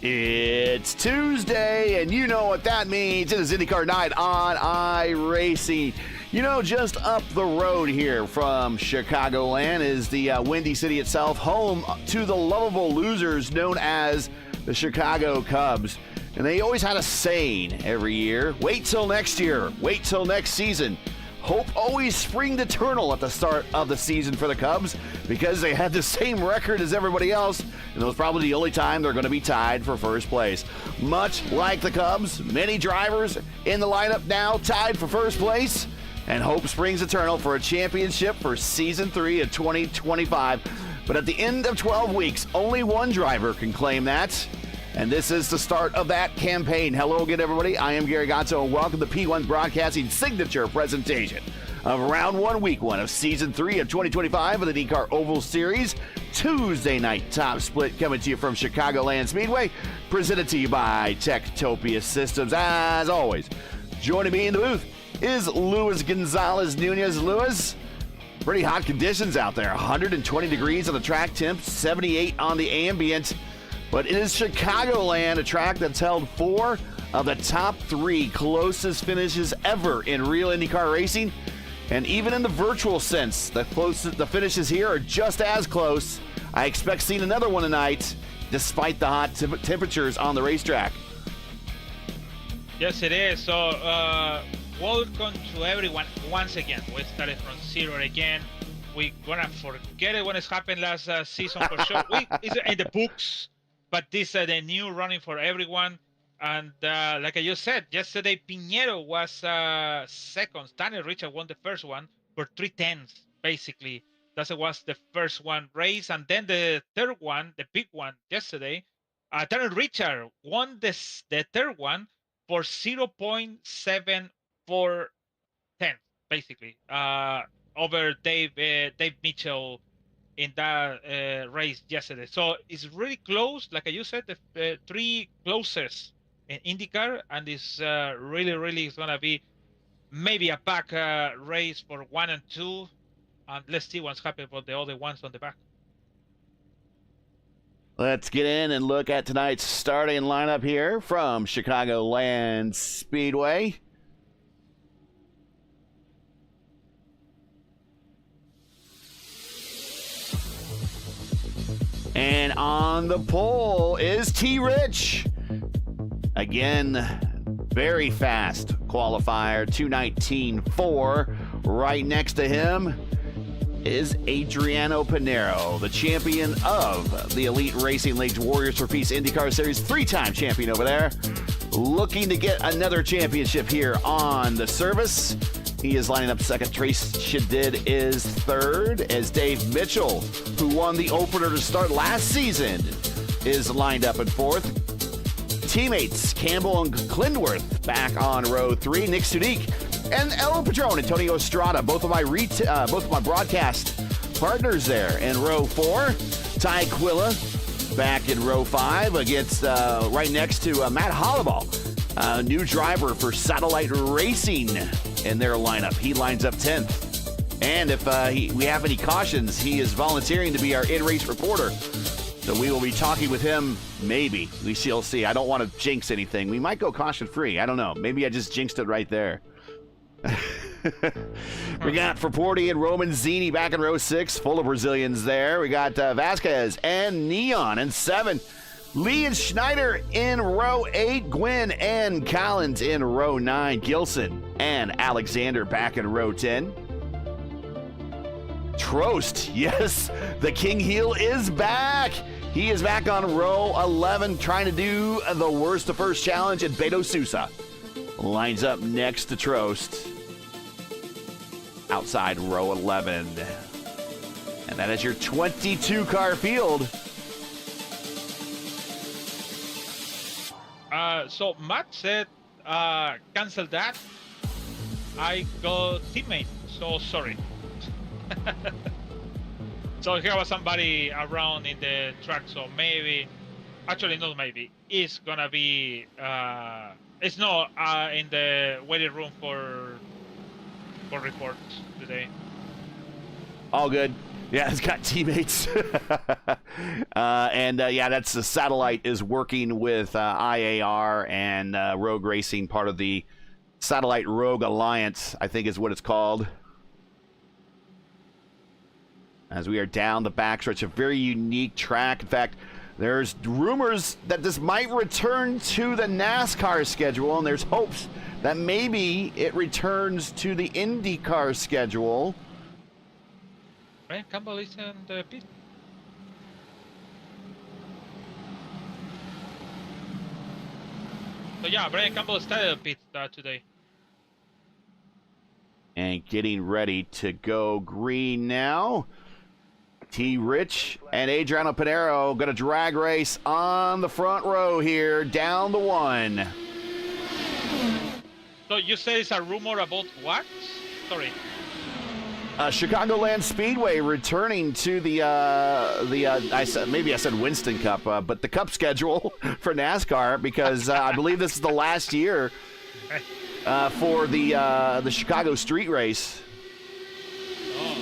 It's Tuesday, and you know what that means. It is IndyCar night on iRacing. You know, just up the road here from Chicagoland is the Windy City itself, home to the lovable losers known as the Chicago Cubs. And they always had a saying every year, wait till next year, wait till next season. Hope always springed eternal at the start of the season for the Cubs because they had the same record as everybody else, and it was probably the only time they're going to be tied for first place. Much like the Cubs, many drivers in the lineup now tied for first place, and hope springs eternal for a championship for Season 3 of 2025. But at the end of 12 weeks, only one driver can claim that. And this is the start of that campaign. Hello again, everybody. I am Gary Gatto, and welcome to P1 Broadcasting signature presentation of Round 1, Week 1 of Season 3 of 2025 of the IndyCar Oval Series. Tuesday night top split coming to you from Chicagoland Speedway, presented to you by Topia Systems. As always, joining me in the booth is Luis Gonzalez Nunez. Luis, pretty hot conditions out there. 120 degrees on the track temp, 78 on the ambient. But it is Chicagoland, a track that's held 4 of the top 3 closest finishes ever in real IndyCar racing. And even in the virtual sense, the finishes here are just as close. I expect seeing another one tonight, despite the hot temperatures on the racetrack. Yes, it is. So, welcome to everyone once again. We started from zero again. We're gonna forget it when it's happened last season for sure. It's in the books. But this is the new running for everyone. And like I just said, yesterday Pinheiro was second. Daniel Richard won the first one for 3/10, basically. That was the first one race. And then the third one, the big one yesterday, Daniel Richard won the third one for 0.74 tenths, basically, over Dave Mitchell in that race yesterday. So it's really close. Like you said, the 3 closest in IndyCar, and it's really it's going to be maybe a back race for 1 and 2. And let's see what's happening for the other ones on the back. Let's get in and look at tonight's starting lineup here from Chicagoland Speedway. And on the pole is T-Rich. Again, very fast qualifier, 2:19.4. Right next to him is Adriano Pinheiro, the champion of the Elite Racing League's Warriors for Peace IndyCar Series, 3-time champion over there. Looking to get another championship here on the service. He is lining up second. Trace Shadid is third, as Dave Mitchell, who won the opener to start last season, is lined up in fourth. Teammates Campbell and Klindworth back on row 3. Nick Sudik and El Patron, Antonio Estrada, both of my broadcast partners there in row 4. Ty Quilla back in row 5 against right next to Matt Hollaball, new driver for Satellite Racing in their lineup. He lines up 10th. And if we have any cautions, he is volunteering to be our in-race reporter. So we will be talking with him, maybe. We shall see. I don't want to jinx anything. We might go caution-free. I don't know. Maybe I just jinxed it right there. We got Fraporti and Roman Zini back in row 6, full of Brazilians there. We got Vasquez and Neon in 7. Lee and Schneider in row 8. Gwynn and Collins in row 9. Gilson and Alexander back in row 10. Trost, yes, the King Heel is back. He is back on row 11, trying to do the worst to first challenge, and Beto Sousa lines up next to Trost outside row 11. And that is your 22-car field. So Matt said, cancel that. I go teammate, so sorry. So here was somebody around in the track, so maybe, actually not maybe, it's gonna be, it's not in the waiting room for reports today. All good. Yeah, it's got teammates. Yeah, that's the satellite is working with IAR and Rogue Racing, part of the Satellite Rogue Alliance, I think is what it's called. As we are down the backstretch, a very unique track. In fact, there's rumors that this might return to the NASCAR schedule, and there's hopes that maybe it returns to the IndyCar schedule. Brian Campbell is in the pit. So yeah, Brian Campbell started the pit today. And getting ready to go green now. T. Rich and Adriano Pinero going to drag race on the front row here, down the one. So you say it's a rumor about what? Sorry. Chicagoland Speedway returning to the maybe I said Winston Cup, but the Cup schedule for NASCAR, because I believe this is the last year for the Chicago Street Race. Oh.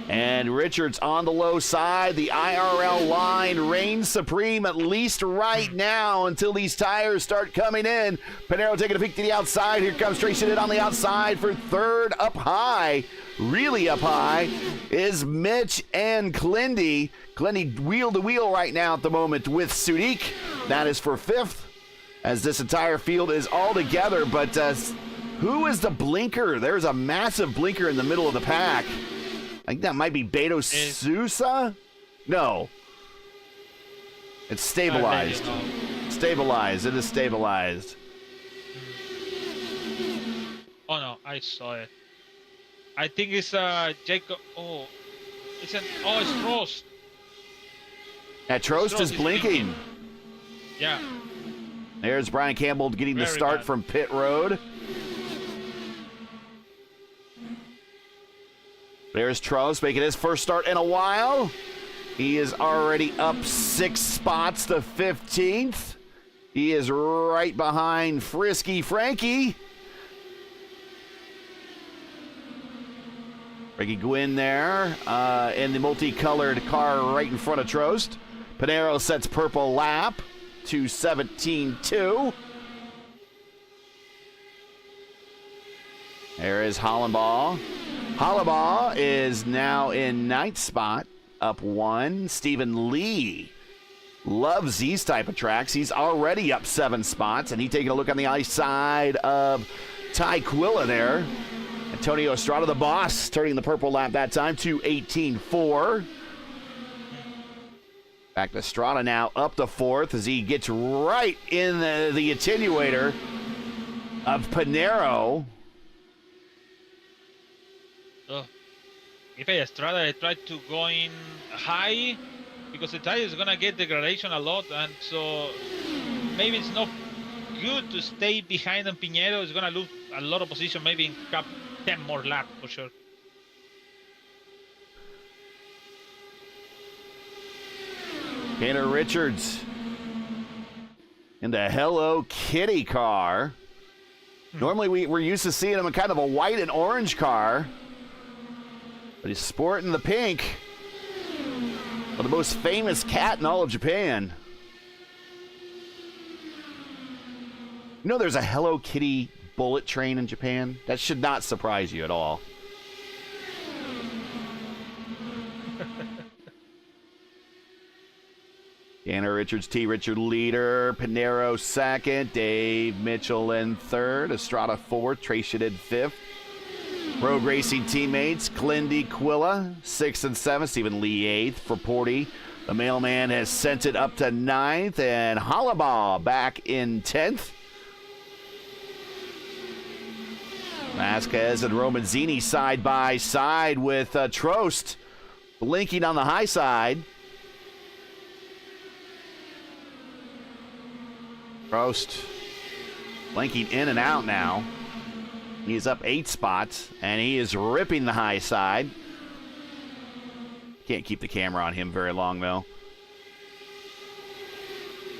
And Richards on the low side. The IRL line reigns supreme, at least right now, until these tires start coming in. Pinero taking a peek to the outside. Here comes Tracy on the outside for third. Up high, really up high, is Mitch and Clindy. Clindy wheel to wheel right now at the moment with Sudik. That is for fifth, as this entire field is all together. But who is the blinker? There's a massive blinker in the middle of the pack. I think that might be Beto Sousa. No. It's stabilized. Stabilized. It is stabilized. Oh no, I saw it. I think it's Jacob. Oh, it's Trost. That Trost is blinking. Yeah. There's Brian Campbell getting the start from pit road. There's Trost making his first start in a while. He is already up 6 spots to 15th. He is right behind Frisky Frankie. Frankie Gwynn there in the multicolored car right in front of Trost. Pinero sets purple lap to 17.2. There is Hollenbaugh. Hollenbaugh is now in 9th spot, up 1. Stephen Lee loves these type of tracks. He's already up 7 spots, and he's taking a look on the ice side of Ty Quilla there. Antonio Estrada, the boss, turning the purple lap that time to 18.4. Back to Estrada now, up to 4th as he gets right in the attenuator of Pinero. If Estrada tried to go in high, because the tire is gonna get degradation a lot, and so maybe it's not good to stay behind on Pinero. It's gonna lose a lot of position, maybe in Cup 10 more laps for sure. Tanner Richards in the Hello Kitty car. Normally we're used to seeing him in kind of a white and orange car. But he's sporting the pink. Well, the most famous cat in all of Japan. You know there's a Hello Kitty bullet train in Japan? That should not surprise you at all. Tanner Richards, T. Richard leader, Pinero second, Dave Mitchell in third, Estrada fourth, Tracy in fifth. Rogue Racing teammates, Clindy Quilla, 6th and 7th, Stephen Lee 8th for Porty. The mailman has sent it up to 9th, and Hollenbaugh back in 10th. Vasquez and Romanzini side by side with Trost blinking on the high side. Trost blinking in and out now. He's up 8 spots, and he is ripping the high side. Can't keep the camera on him very long, though.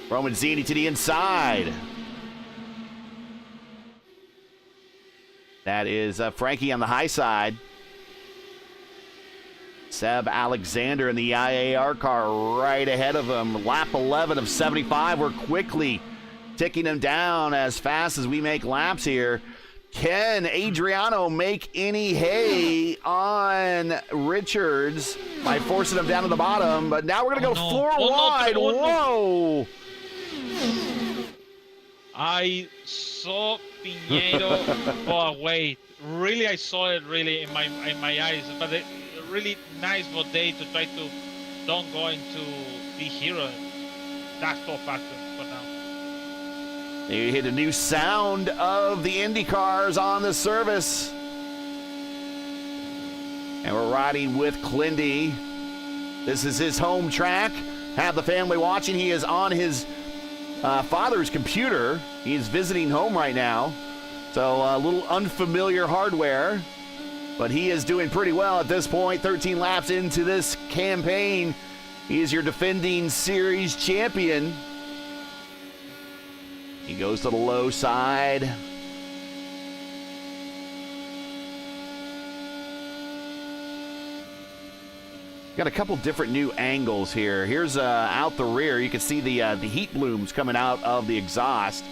Romenzini to the inside. That is Frankie on the high side. Seb Alexander in the IAR car right ahead of him. Lap 11 of 75. We're quickly ticking him down as fast as we make laps here. Can Adriano make any hay on Richards by forcing him down to the bottom? But now we're going to go four wide. Whoa! I saw Piñeiro go away. Really, I saw it really in my eyes. But a really nice day to try to don't go into the hero. That's top factor for now. You hit a new sound of the Indy cars on the service. And we're riding with Clindy. This is his home track. Have the family watching. He is on his father's computer. He's visiting home right now. So a little unfamiliar hardware. But he is doing pretty well at this point. 13 laps into this campaign. He is your defending series champion. He goes to the low side. Got a couple different new angles here. Here's out the rear. You can see the heat blooms coming out of the exhaust.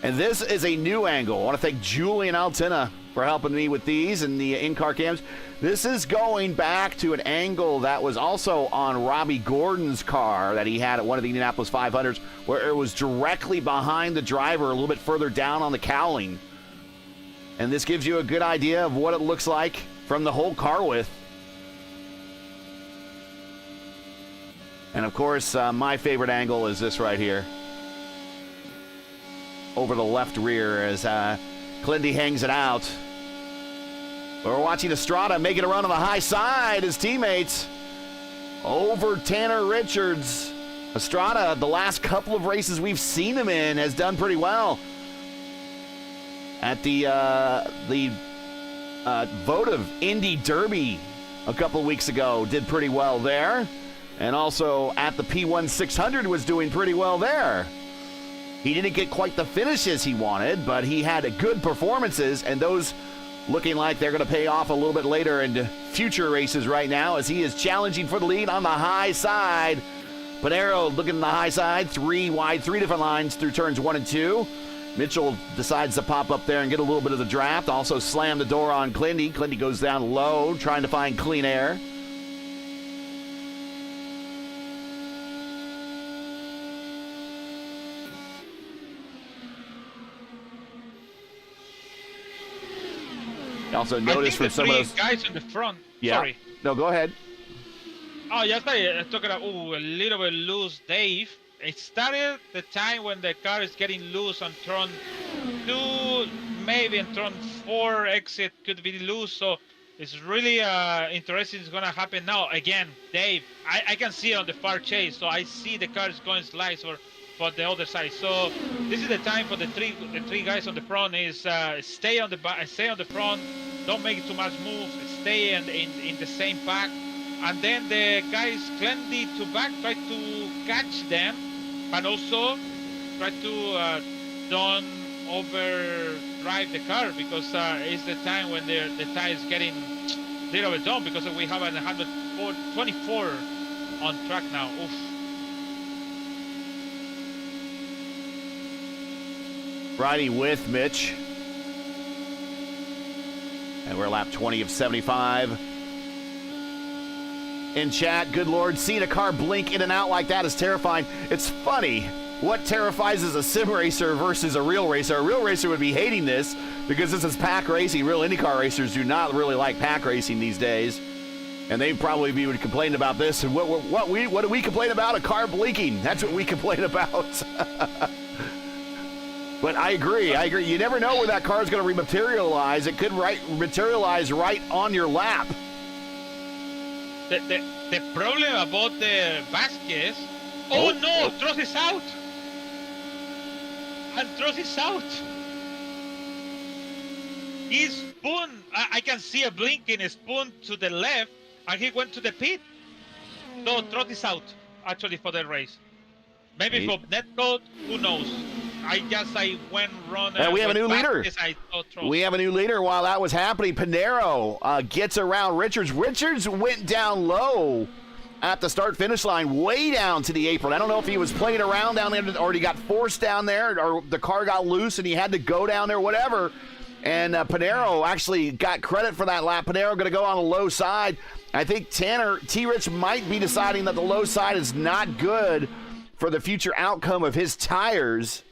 And this is a new angle. I want to thank Julian Altina for helping me with these and the in-car cams. This is going back to an angle that was also on Robbie Gordon's car that he had at one of the Indianapolis 500s, where it was directly behind the driver a little bit further down on the cowling. And this gives you a good idea of what it looks like from the whole car width. And of course, my favorite angle is this right here. Over the left rear as Clindy hangs it out. We're watching Estrada making a run on the high side. His teammates over Tanner Richards. Estrada, the last couple of races we've seen him in, has done pretty well. At the Votive Indy Derby a couple of weeks ago, did pretty well there. And also at the P1 600 was doing pretty well there. He didn't get quite the finishes he wanted, but he had good performances, and those looking like they're going to pay off a little bit later in future races right now as he is challenging for the lead on the high side. Panero looking on the high side, three wide, three different lines through turns 1 and 2. Mitchell decides to pop up there and get a little bit of the draft, also slam the door on Clindy. Clindy goes down low, trying to find clean air. Also notice from some of those guys in the front. Yeah. Sorry. No, go ahead. Oh, yes, I took it out. Oh, a little bit loose, Dave. It started the time when the car is getting loose on turn 2, maybe in turn 4 exit could be loose. So it's really interesting what's going to happen now. Again, Dave, I can see it on the far chase. So I see the car is going slice for the other side. So this is the time for the three guys on the front is stay on the front, don't make too much moves, stay in the same pack, and then the guys Clendy to back try to catch them, but also try to don't overdrive the car, because it's the time when the tire is getting a little bit down, because we have a 124 on track now. Oof. Riding with Mitch. And we're lap 20 of 75. In chat, good Lord, seeing a car blink in and out like that is terrifying. It's funny. What terrifies is a sim racer versus a real racer. A real racer would be hating this because this is pack racing. Real IndyCar racers do not really like pack racing these days. And they probably would complain about this. And what do we complain about? A car blinking. That's what we complain about. But I agree. You never know where that car is going to rematerialize. It could materialize right on your lap. The problem about the Vasquez. Oh no, Tues is out. And Tues is out. he spun. I can see a blinking spoon to the left, and he went to the pit. So Trot is out, actually, for the race. Maybe for netcode, who knows? I went wrong. We have a new leader. We have a new leader. While that was happening, Pinero gets around Richards. Richards went down low at the start-finish line, way down to the apron. I don't know if he was playing around down there or he got forced down there or the car got loose and he had to go down there, whatever. And Pinero actually got credit for that lap. Pinero going to go on the low side. I think Tanner T-Rich might be deciding that the low side is not good for the future outcome of his tires.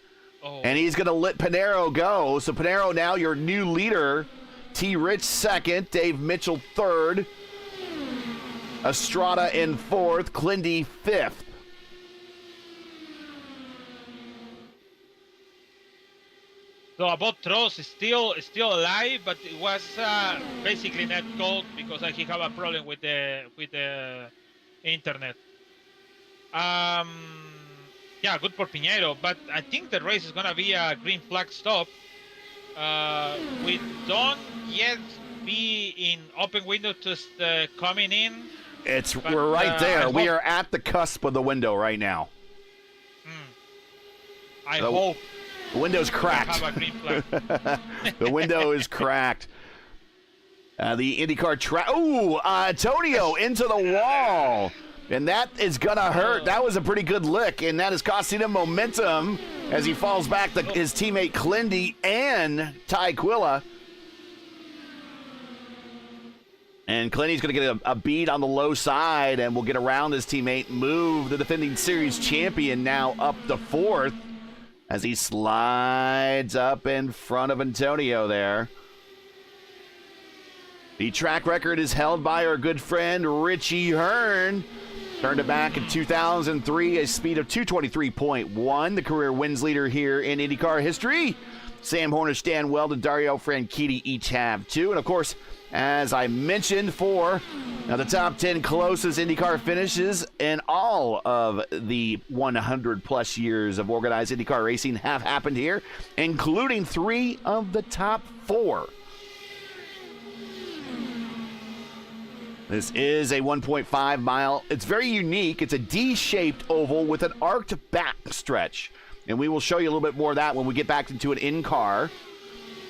Oh. And he's going to let Pinero go. So Pinero now your new leader. T-Rich second. Dave Mitchell third. Estrada in fourth. Clindy fifth. So about Tross is still alive, but it was basically net gold because he have a problem with the internet. Yeah, good for Pinheiro, but I think the race is gonna be a green flag stop. We don't yet be in open window to coming in. We're right there. We are at the cusp of the window right now. I hope. The window's cracked. Have a green flag. The window is cracked. The IndyCar track. Ooh, Antonio into the wall. And that is going to hurt. That was a pretty good lick, and that is costing him momentum as he falls back to his teammate Clindy and Ty Quilla. And Clindy's going to get a bead on the low side and will get around his teammate, move the defending series champion now up to fourth as he slides up in front of Antonio there. The track record is held by our good friend Richie Hearn. Turned it back in 2003, a speed of 223.1, the career wins leader here in IndyCar history. Sam Horner, Stan Weldon, Dario Franchitti each have two. And, of course, as I mentioned, the top 10 closest IndyCar finishes in all of the 100-plus years of organized IndyCar racing have happened here, including 3 of the top 4. This is a 1.5 mile. It's very unique. It's a D-shaped oval with an arced back stretch. And we will show you a little bit more of that when we get back into an in-car.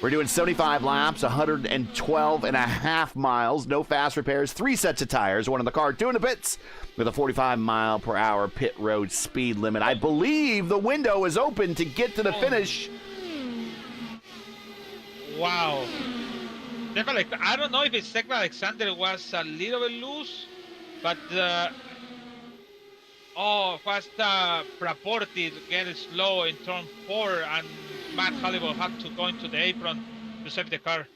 We're doing 75 laps, 112 and a half miles, no fast repairs, 3 sets of tires, one in the car, 2 in the pits, with a 45-mile-per-hour pit road speed limit. I believe the window is open to get to the finish. Wow. I don't know if it's Stefan Alexander was a little bit loose, but was reported getting slow in turn 4, and Matt Halliwell had to go into the apron to save the car.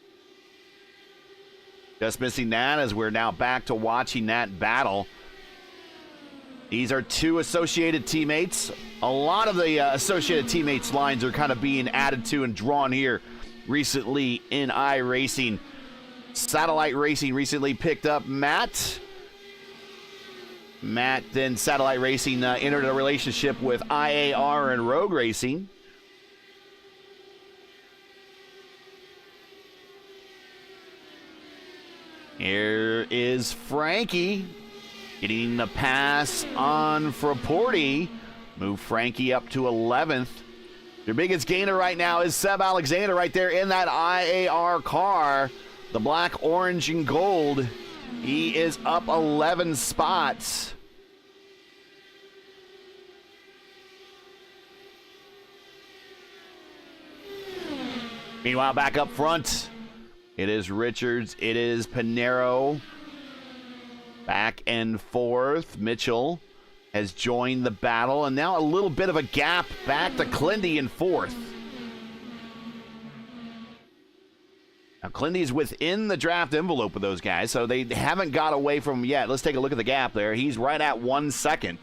Just missing that as we're now back to watching that battle. These are 2 associated teammates. A lot of the associated teammates lines are kind of being added to and drawn here recently in iRacing. Satellite Racing recently picked up Matt. Then Satellite Racing entered a relationship with IAR and Rogue Racing. Here is Frankie getting the pass on Frapporti. Move Frankie up to 11th. Your biggest gainer right now is Seb Alexander right there in that IAR car. The black, orange, and gold. He is up 11 spots. Meanwhile, back up front, it is Richards. It is Pinero. Back and forth. Mitchell has joined the battle. And now a little bit of a gap back to Clindy in fourth. Now, Clindy's within the draft envelope of those guys, so they haven't got away from him yet. Let's take a look at the gap there. He's right at 1 second.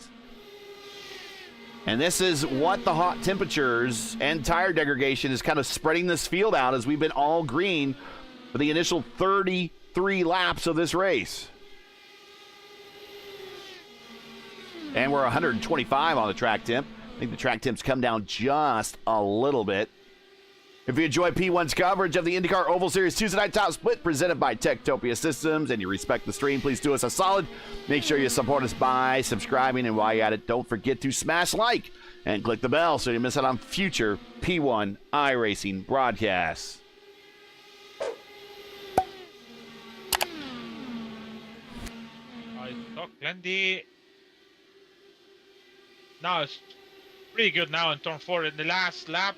And this is what the hot temperatures and tire degradation is kind of spreading this field out as we've been all green for the initial 33 laps of this race. And we're 125 on the track temp. I think the track temp's come down just a little bit. If you enjoy P1's coverage of the IndyCar Oval Series Tuesday Night Top Split presented by Topia Systems and you respect the stream, please do us a solid. Make sure you support us by subscribing, and while you're at it, don't forget to smash like and click the bell so you miss out on future P1 iRacing broadcasts. I thought Glendy. Now it's pretty good now in turn 4. In the last lap,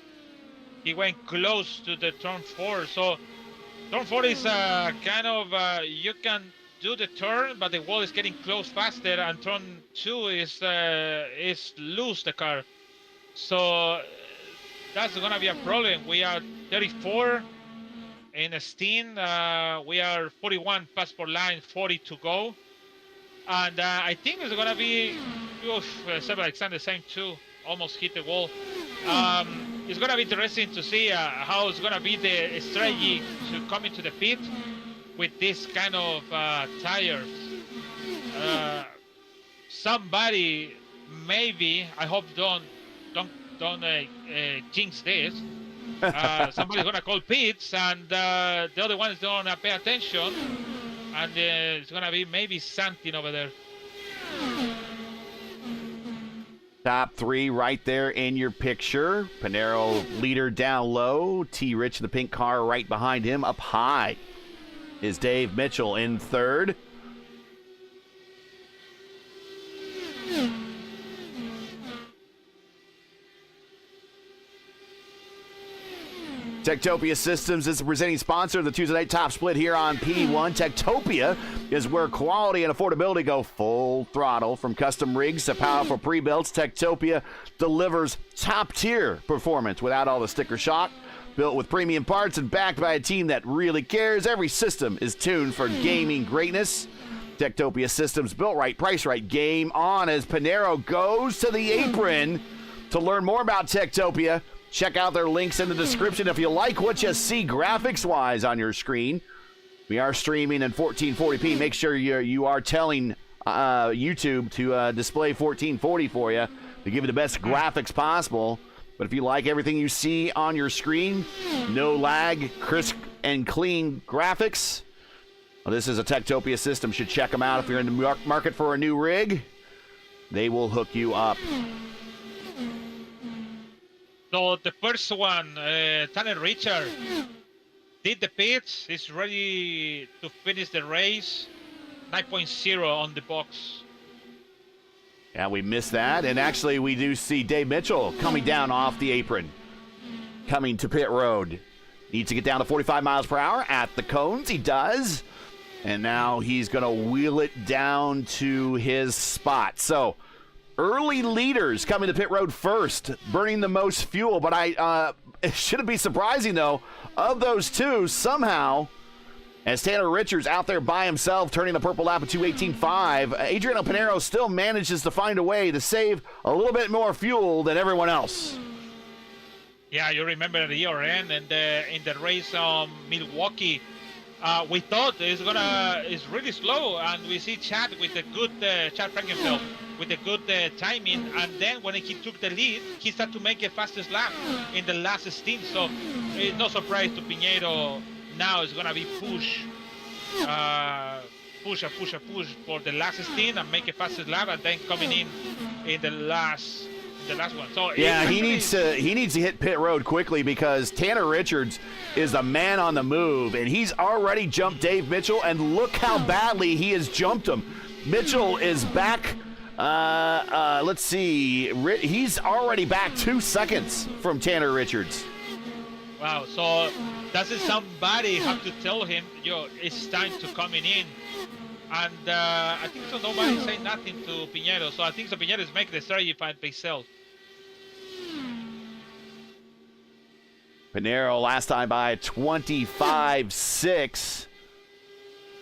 he went close to the turn 4. So turn 4 is kind of you can do the turn, but the wall is getting close faster. And turn 2 is lose the car. So that's gonna be a problem. We are 34 in a stint. We are 41 passport line, 40 to go. And I think it's gonna be Seba Alexander same too. Almost hit the wall. It's gonna be interesting to see how it's gonna be the strategy to come into the pit with this kind of tires. Somebody maybe, I hope don't jinx this. Somebody's gonna call pits, and the other one is gonna pay attention, and it's gonna be maybe something over there. Top 3 right there in your picture. Pinero leader down low. T. Rich, the pink car, right behind him. Up high is Dave Mitchell in 3rd. Topia Systems is the presenting sponsor of the Tuesday Night Top Split here on P1. Topia is where quality and affordability go full throttle. From custom rigs to powerful pre-builts, Topia delivers top-tier performance without all the sticker shock. Built with premium parts and backed by a team that really cares, every system is tuned for gaming greatness. Topia Systems, built right, price right, game on as Pinero goes to the apron. To learn more about Topia, check out their links in the description. If you like what you see graphics-wise on your screen, we are streaming in 1440p. Make sure you are telling YouTube to display 1440 for you to give you the best graphics possible. But if you like everything you see on your screen, no lag, crisp and clean graphics, well, this is a Topia system. Should check them out if you're in the market for a new rig. They will hook you up. So the first one, Tanner Richard, did the pits. He's ready to finish the race. 9.0 on the box. Yeah, we missed that. And actually, we do see Dave Mitchell coming down off the apron, coming to pit road. Needs to get down to 45 miles per hour at the cones. He does. And now he's going to wheel it down to his spot. So early leaders coming to pit road first, burning the most fuel. But it shouldn't be surprising, though, of those two, somehow, as Tanner Richards out there by himself, turning the purple lap at 2:18.5, Adriano Pinero still manages to find a way to save a little bit more fuel than everyone else. Yeah, you remember the year end and in the race on Milwaukee, we thought it's really slow, and we see Chad with the good Chad Frankenfeld with the good timing, and then when he took the lead, he started to make a fastest lap in the last stint. So it's no surprise to Pinheiro. Now it's gonna be push for the last stint and make a fastest lap, and then coming in the last one. So yeah, he needs to hit pit road quickly, because Tanner Richards is the man on the move, and he's already jumped Dave Mitchell, and look how badly he has jumped him. Mitchell is back. Let's see. He's already back 2 seconds from Tanner Richards. Wow. So doesn't somebody have to tell him, yo, it's time to coming in? And I think so. Nobody's saying nothing to Pinheiro. So I think so. Pinheiro is making the strategy by himself. Pinheiro last time by 25.6.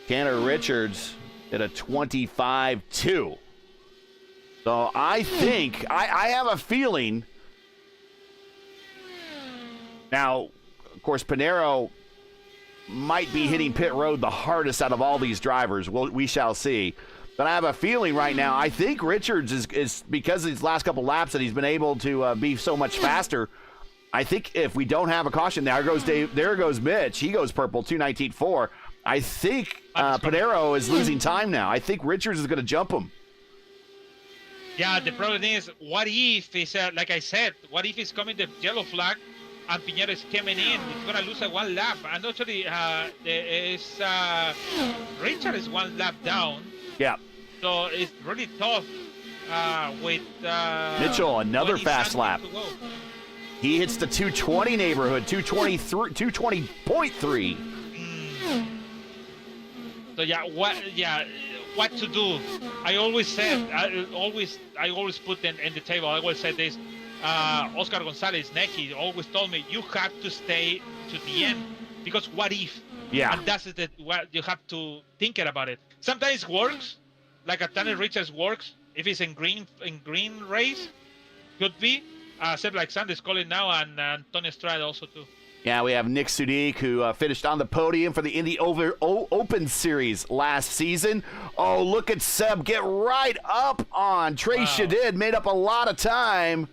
Tanner Richards at a 25.2. So I think, I have a feeling. Now, of course, Pinheiro might be hitting pit road the hardest out of all these drivers. We shall see. But I have a feeling right now, I think Richards is because of these last couple laps that he's been able to be so much faster, I think if we don't have a caution, there goes Dave. There goes Mitch. He goes purple, 2:19.4. I think Pinero is losing time now. I think Richards is going to jump him. Yeah, the problem is, what if it's like I said? What if it's coming the yellow flag, and Pinero is coming in? It's going to lose a 1 lap. And actually, Richard is 1 lap down. Yeah. So it's really tough with Mitchell, another fast lap. He hits the 220 neighborhood, 220.3. So what to do? I always said, I always put in the table. I always said this. Oscar Gonzalez, Neki, always told me, you have to stay to the end, because what if? Yeah. And that's what you have to think about it. Sometimes it works, like a Tanner Richards works. If it's in green race, could be. Except like Sandy's calling now, and Antonio Estrada also too. Yeah, we have Nick Sudik, who finished on the podium for the Indy Open Series last season. Oh, look at Seb get right up on Trey Shadid, made up a lot of time.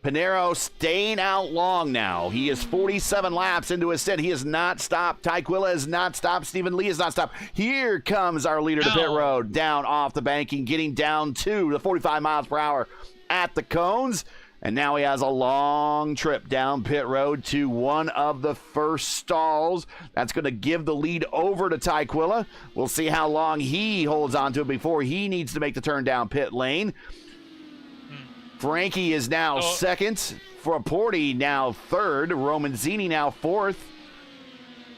Pinero staying out long now. He is 47 laps into his set. He has not stopped. Tyquilla has not stopped. Stephen Lee has not stopped. Here comes our leader to pit road, down off the banking, getting down to the 45 miles per hour at the cones. And now he has a long trip down pit road to one of the first stalls. That's going to give the lead over to Tyquilla. We'll see how long he holds on to it before he needs to make the turn down pit lane. Frankie is now second. Frapporti now third. Romanzini now fourth.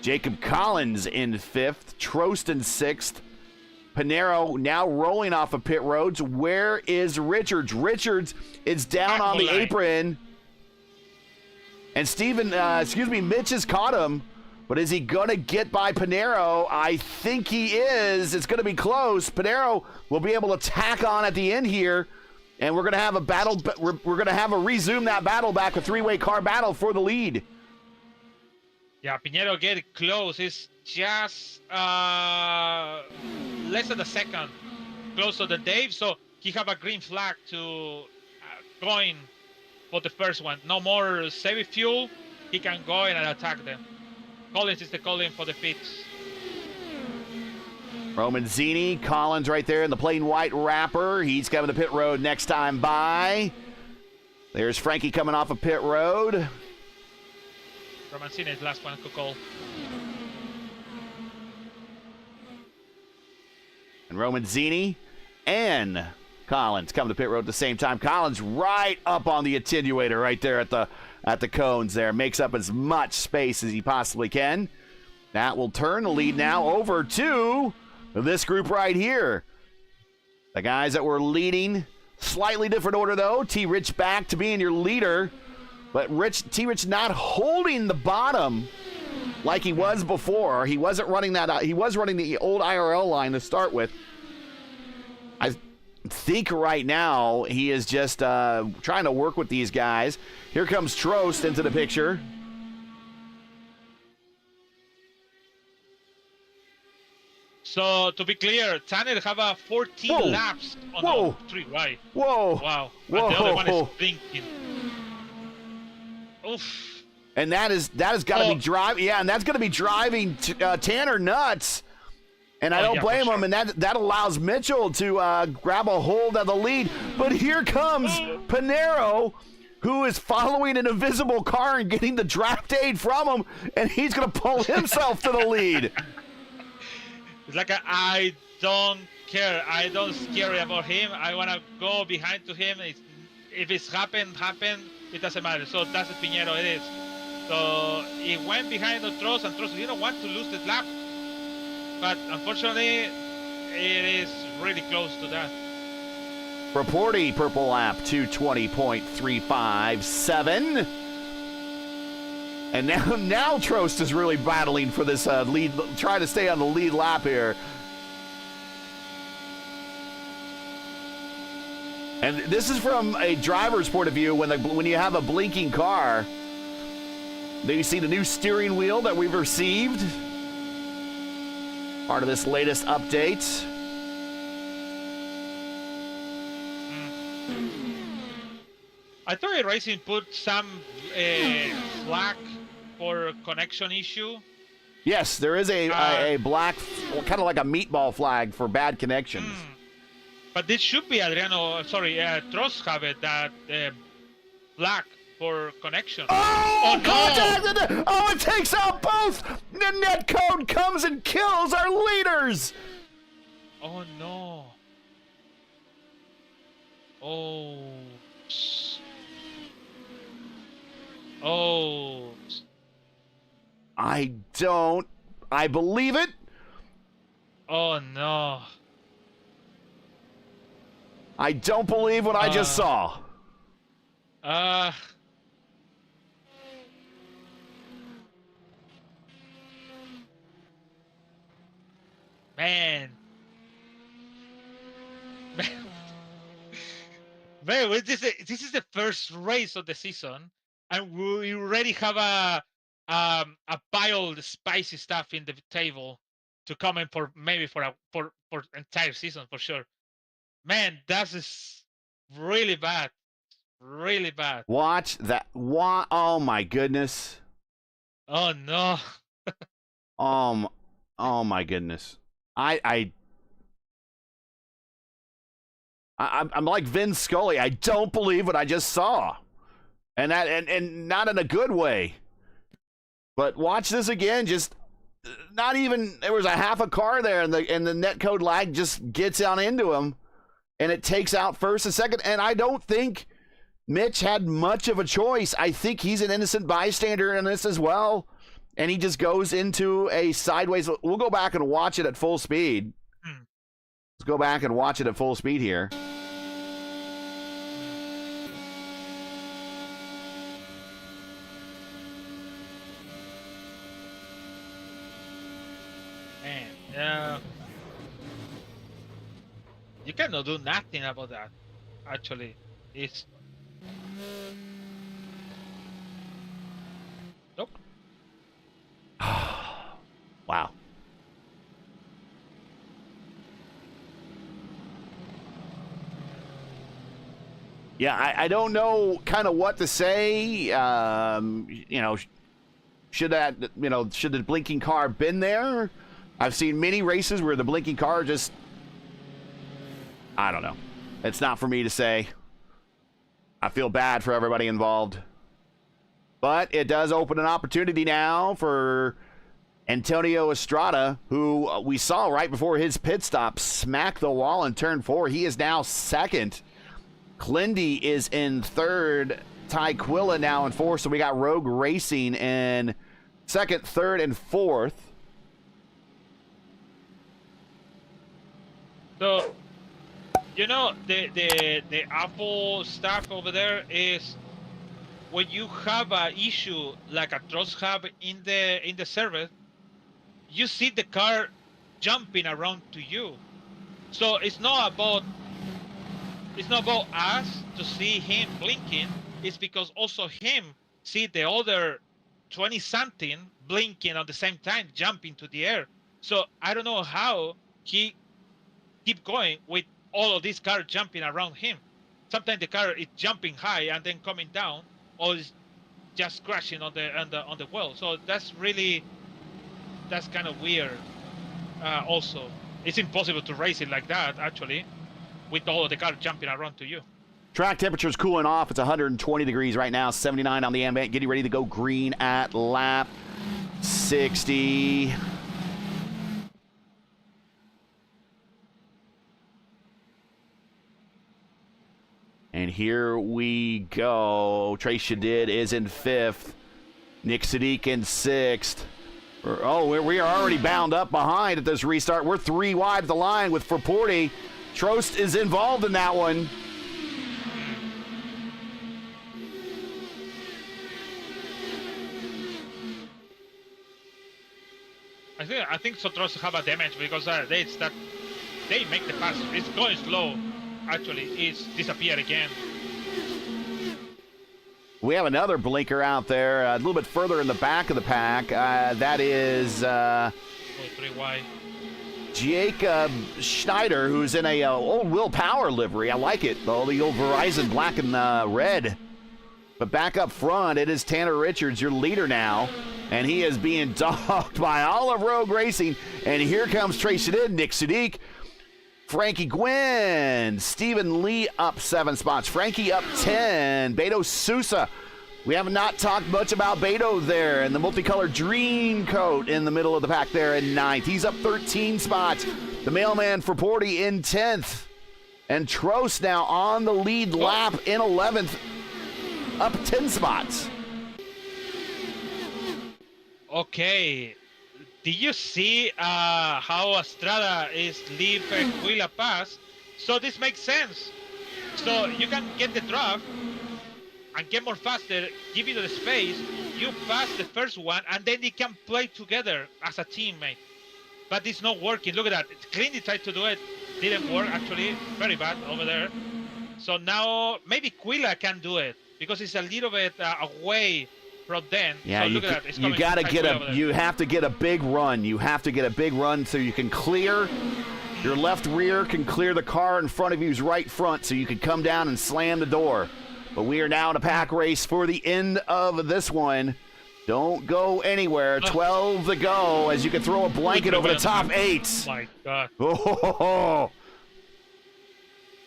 Jacob Collins in fifth. Trost in sixth. Pinero now rolling off of pit roads. Where is Richards? Richards is down on the apron. And Mitch has caught him. But is he going to get by Pinero? I think he is. It's going to be close. Pinero will be able to tack on at the end here. And we're going to have a battle. We're going to have a resume that battle back, a three-way car battle for the lead. Yeah, Pinero get close. It's just less than a second close to the Dave. So he have a green flag to going for the first one. No more saving fuel. He can go in and attack them. Collins is the calling for the pits. Romanzini, Collins right there in the plain white wrapper. He's coming to pit road next time by. There's Frankie coming off of pit road. Romanzini is the last one to call. And Romanzini and Collins coming to pit road at the same time. Collins right up on the attenuator right there at the cones there. Makes up as much space as he possibly can. That will turn the lead now over to this group right here. The guys that were leading, slightly different order though. T-Rich back to being your leader, but T-Rich not holding the bottom like he was before. He wasn't running that. He was running the old IRL line to start with. I think right now he is just trying to work with these guys. Here comes Trost into the picture. So, to be clear, Tanner have 14 laps on the 3, right? Whoa. Wow. And the other one is blinking. Oof. And that has got to be driving. Yeah, and that's going to be driving Tanner nuts. And I don't blame him. And that allows Mitchell to grab a hold of the lead. But here comes Pinero, who is following an invisible car and getting the draft aid from him. And he's going to pull himself to the lead. It's like I don't care. I don't scare about him. I want to go behind to him. If it's happened. It doesn't matter. So that's what Pinero it is. So he went behind the Trost, and Trost didn't want to lose the lap. But unfortunately, it is really close to that. Frapporti, purple lap, 220.357. And now Trost is really battling for this lead, trying to stay on the lead lap here. And this is from a driver's point of view. When you have a blinking car, then you see the new steering wheel that we've received. Part of this latest update. I thought iRacing put some flag for connection issue. Yes, there is a black, kind of like a meatball flag for bad connections. But this should be Trost have it, that flag for connection. Oh, contact! No! Oh, it takes out both! The net code comes and kills our leaders! Oh, no. Oh. Oh. I believe it. Oh, no. I don't believe what I just saw. Man, this is the first race of the season, and we already have a pile of spicy stuff in the table to come in for entire season for sure. Man, that is really bad, really bad. Watch that! Oh my goodness! Oh no! Oh my goodness! I'm like Vin Scully. I don't believe what I just saw, and not in a good way. But watch this again. Just not even, there was a half a car there, and the netcode lag just gets on into him, and it takes out first and second. And I don't think Mitch had much of a choice. I think he's an innocent bystander in this as well. And he just goes into a sideways. We'll go back and watch it at full speed. Let's go back and watch it at full speed here. Man, you cannot do nothing about that. Actually, it's nope. Wow. Yeah, I don't know kind of what to say. You know, should the blinking car been there? I've seen many races where the blinking car just, I don't know. It's not for me to say. I feel bad for everybody involved. But it does open an opportunity now for Antonio Estrada, who we saw right before his pit stop smack the wall in turn 4. He is now second. Clindy is in third. Ty Quilla now in fourth. So we got Rogue Racing in second, third, and fourth. So, you know, the Apple stuff over there is when you have an issue like a Trost have in the service, you see the car jumping around to you. So it's not about us to see him blinking. It's because also him see the other 20 something blinking at the same time, jumping to the air. So I don't know how he keep going with all of these cars jumping around him. Sometimes the car is jumping high and then coming down, or is just crashing on the wall. So that's kind of weird. Also, it's impossible to race it like that actually, with all of the cars jumping around to you. Track temperature is cooling off. It's 120 degrees right now, 79 on the ambient. Getting ready to go green at lap 60. And here we go. Trace Shadid is in fifth. Nick Sadiq in sixth. We are already bound up behind at this restart. We're 3 wide at the line with Fraporti. Trost is involved in that one. I think so. Trost have a damage because they make the pass. It's going slow. Actually, it's disappeared again. We have another blinker out there a little bit further in the back of the pack. That is 3Y. Jacob Schneider, who's in a old Will Power livery. I like it, though. The old Verizon black and red. But back up front, it is Tanner Richards, your leader now. And he is being dogged by all of Rogue Racing. And here comes Trey Shadid, Nick Sadiq, Frankie Gwynn, Stephen Lee up 7 spots. Frankie up 10. Beto Sousa. We have not talked much about Beto there. And the multicolored dream coat in the middle of the pack there in 9th. He's up 13 spots. The mailman for Porty in 10th. And Trost now on the lead lap in 11th. Up 10 spots. Okay. Did you see how Estrada is leave Quilla pass? So this makes sense. So you can get the draft and get more faster, give you the space, you pass the first one, and then they can play together as a teammate. But it's not working. Look at that. Cleanly tried to do it. Didn't work, actually. Very bad over there. So now maybe Quilla can do it because it's a little bit away from them. Yeah, so look at that. It's you got to get you have to get a big run. You have to get a big run so you can clear. Your left rear can clear the car in front of you's right front so you can come down and slam the door. But we are now in a pack race for the end of this one. Don't go anywhere. 12 to go as you can throw a blanket over the top 8. Oh my God. Oh.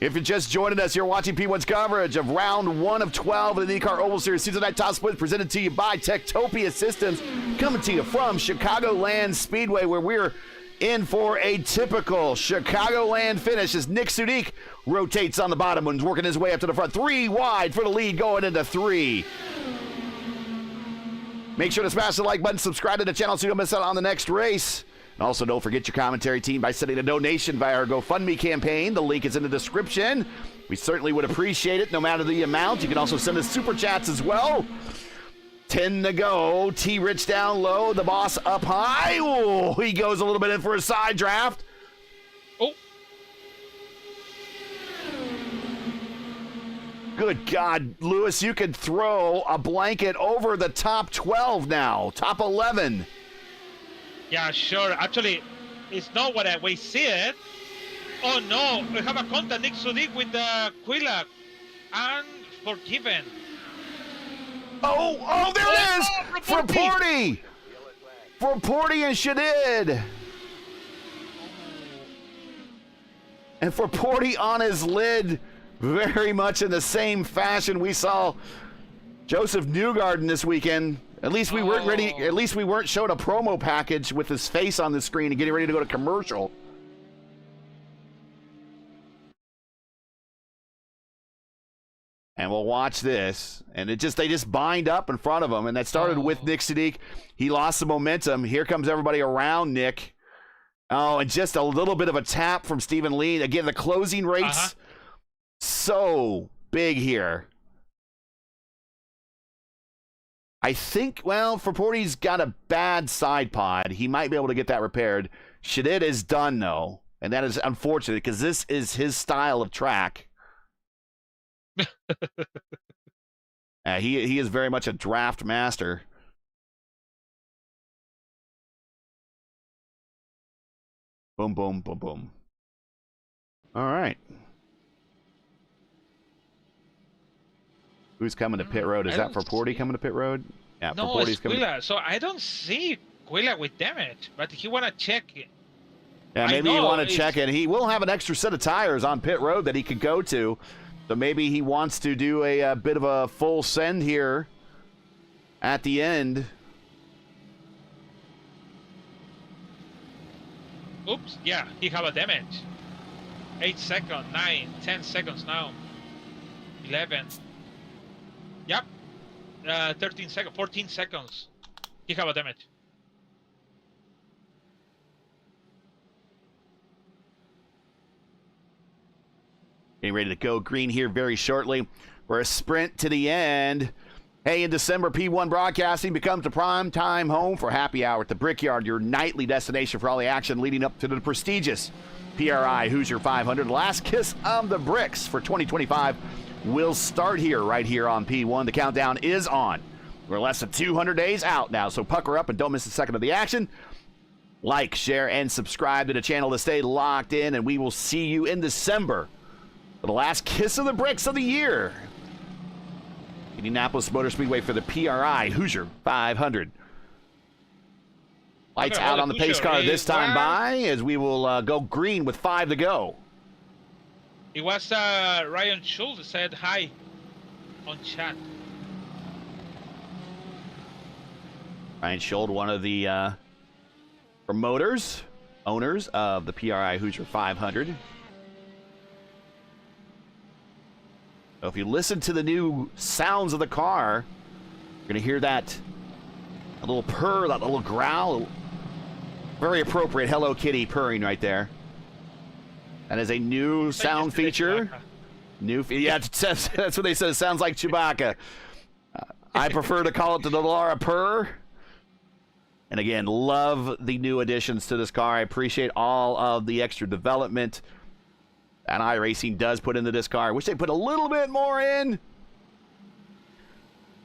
If you're just joining us, you're watching P1's coverage of round 1 of 12 of the IndyCar Oval Series Season 9 Top Split presented to you by Topia Systems, coming to you from Chicagoland Speedway, where we're in for a typical Chicagoland finish as Nick Sadiq rotates on the bottom and working his way up to the front. 3 wide for the lead going into 3. Make sure to smash the like button, subscribe to the channel so you don't miss out on the next race. And also don't forget your commentary team by sending a donation via our GoFundMe campaign. The link is in the description. We certainly would appreciate it no matter the amount. You can also send us super chats as well. 10 to go. T-Rich down low. The boss up high. Oh, he goes a little bit in for a side draft. Oh. Good God, Lewis, you could throw a blanket over the top 12 now. Top 11. Yeah, sure. Actually, it's not what we see it. Oh no, we have a contact, Nick Sadiq with Quilla. Unforgiven. Oh, there it is! For Porty! For Porty and Shadid. And for Porty on his lid, very much in the same fashion we saw Joseph Newgarden this weekend. At least we weren't ready. At least we weren't showed a promo package with his face on the screen and getting ready to go to commercial. And we'll watch this. And they just bind up in front of him. And that started with Nick Sadiq. He lost the momentum. Here comes everybody around Nick. Oh, and just a little bit of a tap from Stephen Lee. Again, the closing rates so big here. I think, well, for Porty's got a bad side pod. He might be able to get that repaired. Shadid is done, though. And that is unfortunate because this is his style of track. He is very much a draft master. Boom, boom, boom, boom. All right. Who's coming to pit road? Is that for Porty coming to pit road? Yeah, no, for Porty's it's coming. Quilla. So I don't see Quilla with damage, but he want to check it. Yeah, maybe you want to check it. He will have an extra set of tires on pit road that he could go to. So maybe he wants to do a bit of a full send here at the end. Oops, yeah, he have a damage. 8 seconds, 9, 10 seconds now. 11. Yep. 13 seconds, 14 seconds. He have a damage. Getting ready to go green here very shortly for a sprint to the end. Hey, in December, P1 Broadcasting becomes a prime-time home for Happy Hour at the Brickyard, your nightly destination for all the action leading up to the prestigious PRI Hoosier 500. Last kiss of the bricks for 2025 will start here, right here on P1. The countdown is on. We're less than 200 days out now, so pucker up and don't miss a second of the action. Like, share, and subscribe to the channel to stay locked in, and we will see you in December for the last kiss of the bricks of the year. Indianapolis Motor Speedway for the PRI Hoosier 500. Lights out on the pace car this time by, as we will go green with 5 to go. It was Ryan Schultz said hi on chat. Ryan Schultz, one of the promoters, owners of the PRI Hoosier 500. So if you listen to the new sounds of the car, you're going to hear that a little purr, that little growl. Very appropriate Hello Kitty purring right there. That is a new sound feature. Yeah, that's what they said. It sounds like Chewbacca. I prefer to call it the Dallara purr. And again, love the new additions to this car. I appreciate all of the extra development that iRacing does put into this car. I wish they put a little bit more in.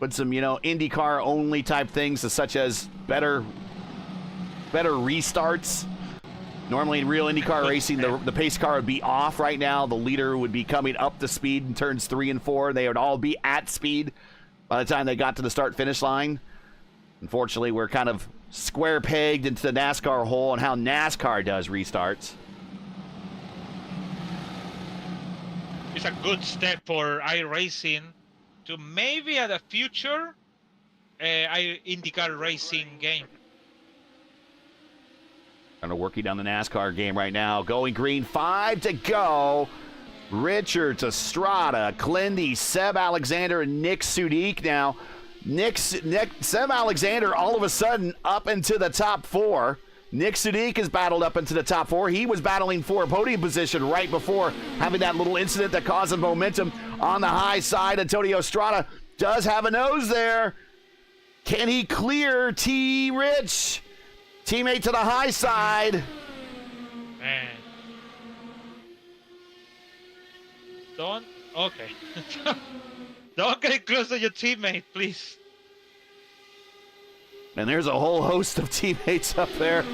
Put some, IndyCar only type things, such as better restarts. Normally in real IndyCar racing, the pace car would be off right now. The leader would be coming up to speed in turns 3 and 4. They would all be at speed by the time they got to the start-finish line. Unfortunately, we're kind of square pegged into the NASCAR hole and how NASCAR does restarts. It's a good step for iRacing to maybe at a future IndyCar racing game. Kind of working on the NASCAR game right now. Going green, 5 to go. Richards, Estrada, Clendy, Seb Alexander, and Nick Sudik now. Seb Alexander all of a sudden up into the top 4. Nick Sudik has battled up into the top 4. He was battling for a podium position right before having that little incident that caused him momentum on the high side. Antonio Estrada does have a nose there. Can he clear T. Rich? Teammate to the high side. Man. Okay. Don't get close to your teammate, please. And there's a whole host of teammates up there.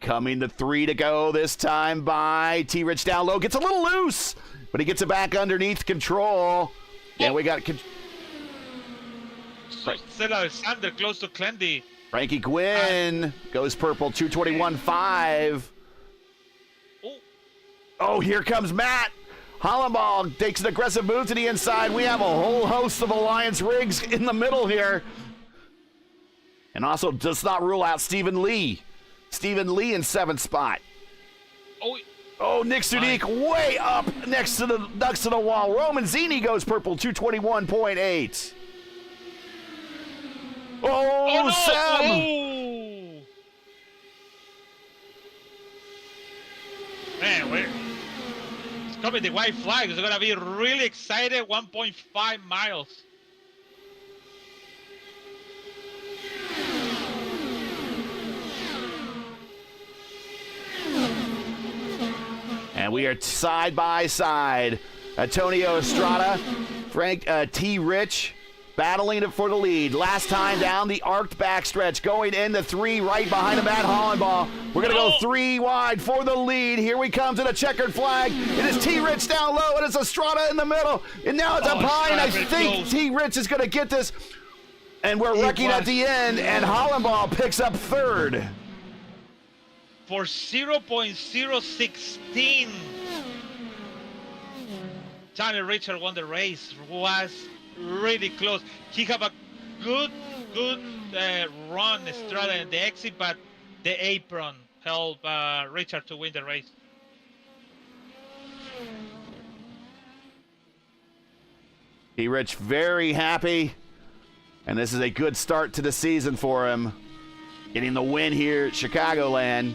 Coming to 3 to go this time by T-Rich down low. Gets a little loose, but he gets it back underneath control. Yeah, we got... Still Alexander close to Clendy. Frankie Gwynn goes purple, 221.5. Oh, here comes Matt. Hollenball takes an aggressive move to the inside. We have a whole host of Alliance rigs in the middle here. And also does not rule out Stephen Lee. Stephen Lee in 7th spot. Oh, Nick Sudik way up next to the wall. Roman Zini goes purple, 221.8. Oh, no. Seb! Oh. Man, it's coming the white flag. It's going to be really excited. 1.5 miles. And we are side by side. Antonio Estrada, Frank T. Rich, battling it for the lead. Last time down the arced backstretch, going into 3 right behind him at Hollenball. We're going to go 3 wide for the lead. Here we come to the checkered flag. It is T-Rich down low. It is Estrada in the middle. And now it's a pine. I think T-Rich is going to get this. And we're wrecking at the end. And Hollenball picks up 3rd. For 0.016. Tommy Richard won the race. Was really close. He have a good run, Estrada, in the exit, but the apron helped Richard to win the race. T-Rich very happy, and this is a good start to the season for him. Getting the win here at Chicagoland.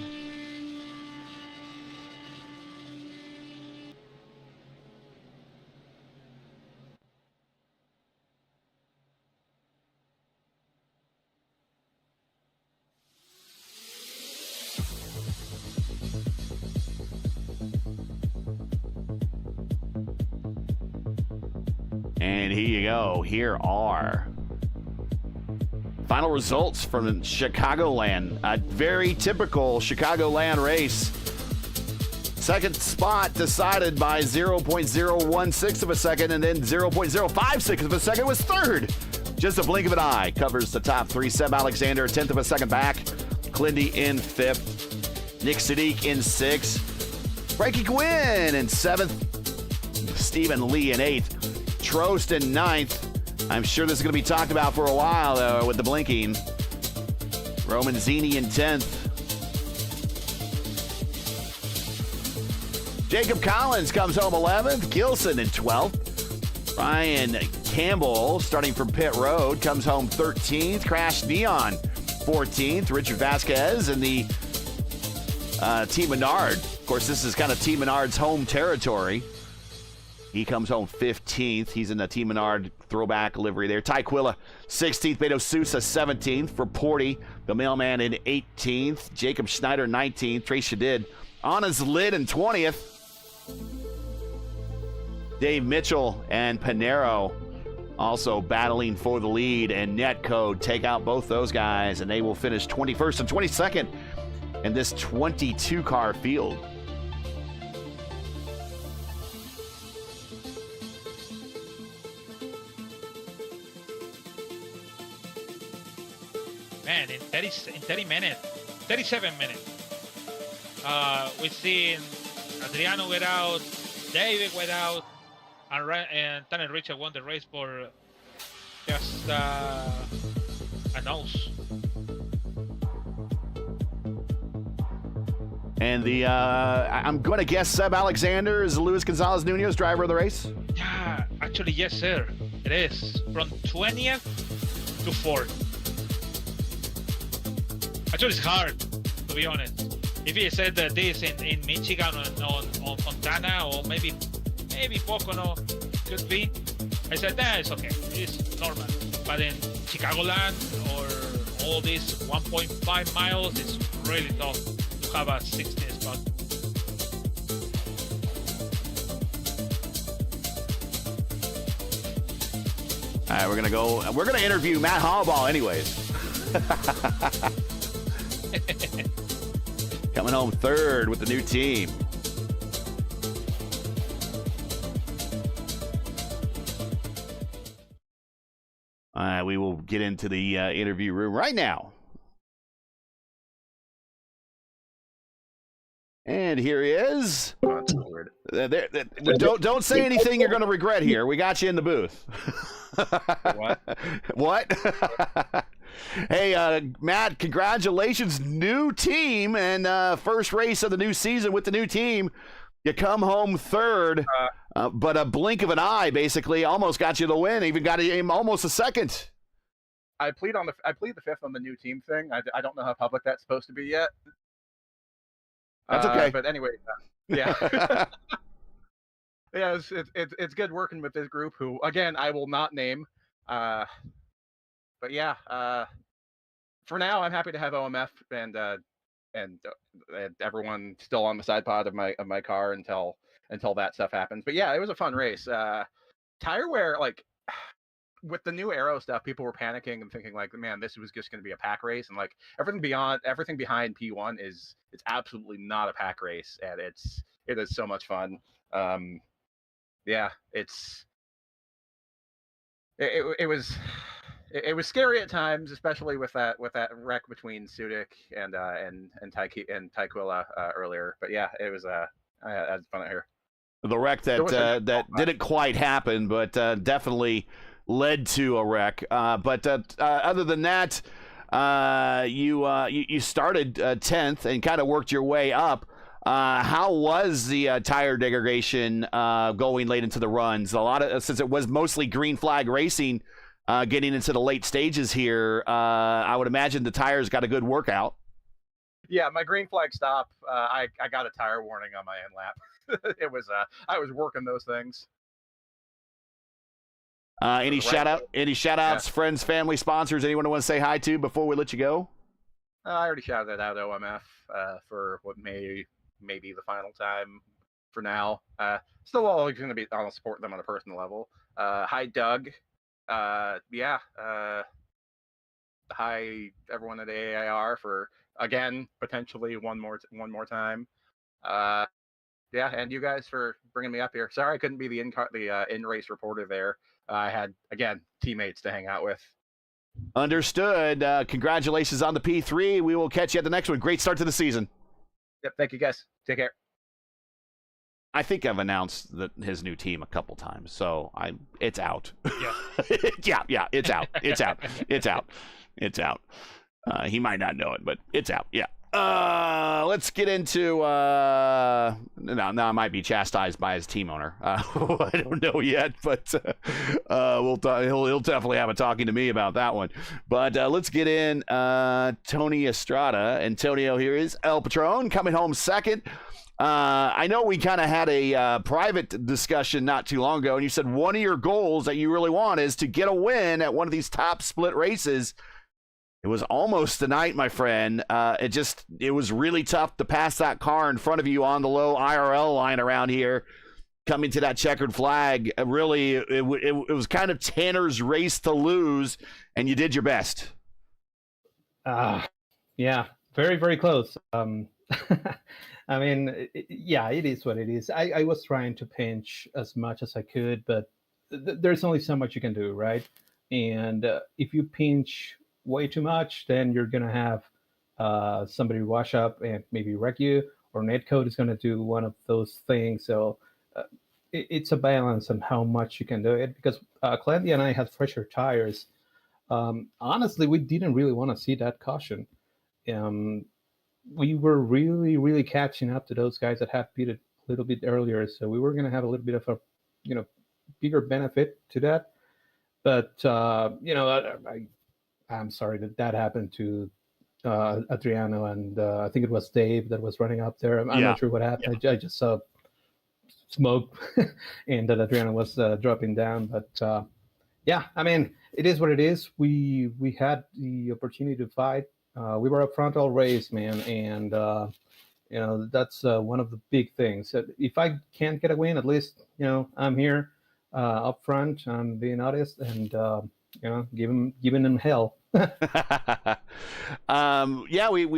And here you go. Here are final results from Chicagoland. A very typical Chicagoland race. Second spot decided by 0.016 of a second, and then 0.056 of a second was third. Just a blink of an eye covers the top three. Seb Alexander, a tenth of a second back. Clindy in fifth. Nick Sadiq in sixth. Frankie Gwynn in seventh. Stephen Lee in eighth. Trost in ninth. I'm sure this is going to be talked about for a while, though, with the blinking. Roman Zini in 10th. Jacob Collins comes home 11th. Gilson in 12th. Ryan Campbell, starting from pit road, comes home 13th. Crash Neon 14th. Richard Vasquez in the Team Menard. Of course, this is kind of Team Menard's home territory. He comes home 15th. He's in the Team Menard throwback livery there. Ty Quilla, 16th. Beto Sousa, 17th. For Porty, the mailman in 18th. Jacob Schneider, 19th. Trey Shadid on his lid in 20th. Dave Mitchell and Panero also battling for the lead. And Netcode take out both those guys, and they will finish 21st and 22nd in this 22-car field. Man, in 37 minutes, we've seen Adriano get out, David went out, and Tanner Richard won the race for just a nose. And I'm going to guess Seb Alexander is Luis Gonzalez Nunez, driver of the race? Yeah, actually, yes, sir. It is. From 20th to 4th. Actually, it's hard, to be honest. If he said that this in Michigan on Fontana or maybe Pocono could be, I said, nah, it's okay. It's normal. But in Chicagoland or all these 1.5 miles, it's really tough to have a 16th spot. All right, we're gonna interview Matt Hollball anyways. Coming home third with the new team. All right, we will get into the interview room right now. And here he is. Don't say anything you're going to regret here. We got you in the booth. What? Hey, Matt, congratulations. New team and first race of the new season with the new team. You come home third, but a blink of an eye basically almost got you the win. Even got him almost a second. I plead the fifth on the new team thing. I don't know how public that's supposed to be yet. That's okay. But anyway, yeah. Yeah, it's good working with this group who, again, I will not name. But yeah, for now, I'm happy to have OMF and everyone still on the side pod of my car until that stuff happens. But yeah, it was a fun race. Tire wear, like with the new aero stuff, people were panicking and thinking like, man, this was just going to be a pack race, and like everything behind P1 it's absolutely not a pack race, and it is so much fun. Yeah, it was scary at times, especially with that wreck between Sudik and Taikula earlier. But yeah, it was I had fun out here. The wreck that didn't quite happen, but definitely led to a wreck. But other than that, you started 10th and kind of worked your way up. How was the tire degradation going late into the runs? Since it was mostly green flag racing, getting into the late stages here, I would imagine the tires got a good workout. Yeah, my green flag stop, I got a tire warning on my end lap. It was I was working those things. Any shout outs, yeah. Friends, family, sponsors, anyone want to say hi to before we let you go? I already shouted out OMF for what may be the final time for now. Still always going to be, I'll support them on a personal level. Hi, Doug. Yeah. Hi, everyone at AAIR for, again, potentially one more time. Yeah, and you guys for bringing me up here. Sorry I couldn't be the in-race reporter there. I had, again, teammates to hang out with. Understood. Congratulations on the P3. We will catch you at the next one. Great start to the season. Yep, thank you guys. Take care. I think I've announced his new team a couple times, so it's out. Yeah, it's out. It's out. He might not know it, but it's out. Yeah. Let's get into now I might be chastised by his team owner. I don't know yet, but we'll he'll definitely have a talking to me about that one. But let's get in Tony Estrada. Antonio here is El Patron coming home second. I know we kind of had a private discussion not too long ago, and you said one of your goals that you really want is to get a win at one of these top split races. It was almost the night, my friend. It was really tough to pass that car in front of you on the low IRL line around here, coming to that checkered flag. Really, it was kind of Tanner's race to lose, and you did your best. Yeah, very, very close. I mean, it is what it is. I was trying to pinch as much as I could, but there's only so much you can do, right? And if you pinch way too much, then you're going to have somebody wash up and maybe wreck you, or netcode is going to do one of those things. So it's a balance on how much you can do it, because Clandy and I had fresher tires. Honestly, we didn't really want to see that caution. We were really, really catching up to those guys that had beat it a little bit earlier. So we were going to have a little bit of a, bigger benefit to that. But, I'm sorry that happened to Adriano, and I think it was Dave that was running up there. I'm not sure what happened. I just saw smoke and that Adriano was dropping down. But I mean, it is what it is. We had the opportunity to fight. We were up front all race, man, and that's one of the big things. If I can't get a win, at least I'm here up front. I'm being honest, and giving them hell. We